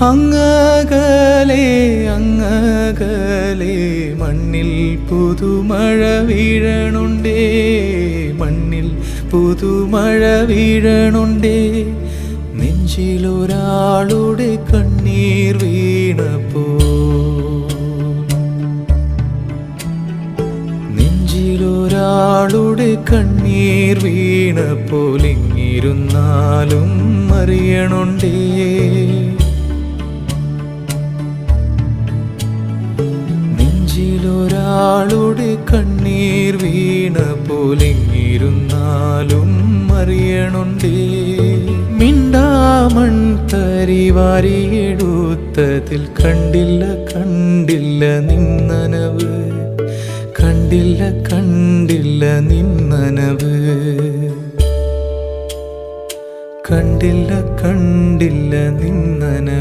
അങ്ങകലെ അങ്ങകലെ മണ്ണിൽ പുതുമഴ വീഴണുണ്ടേ, മണ്ണിൽ പുതുമഴ വീഴണുണ്ടേ. നെഞ്ചിലൊരാളുടെ കണ്ണീർ വീണപ്പോ, നെഞ്ചിലൊരാളുടെ കണ്ണീർ വീണപ്പോൾ ഇങ്ങിരുന്നാലും അറിയണുണ്ടേ. നെഞ്ചിലൊരാളുടെ കണ്ണീർ വീണപ്പോൾ ഇങ്ങിരുന്നാലും അറിയണുണ്ടേ. മിണ്ടാമൺ തരി വാരിയെടുത്തതിൽ കണ്ടില്ല കണ്ടില്ല നിന്നനവ്, കണ്ടില്ല കണ്ടില്ല നിന്നനവ്, കണ്ടില്ല കണ്ടില്ല നിന്നനവ്.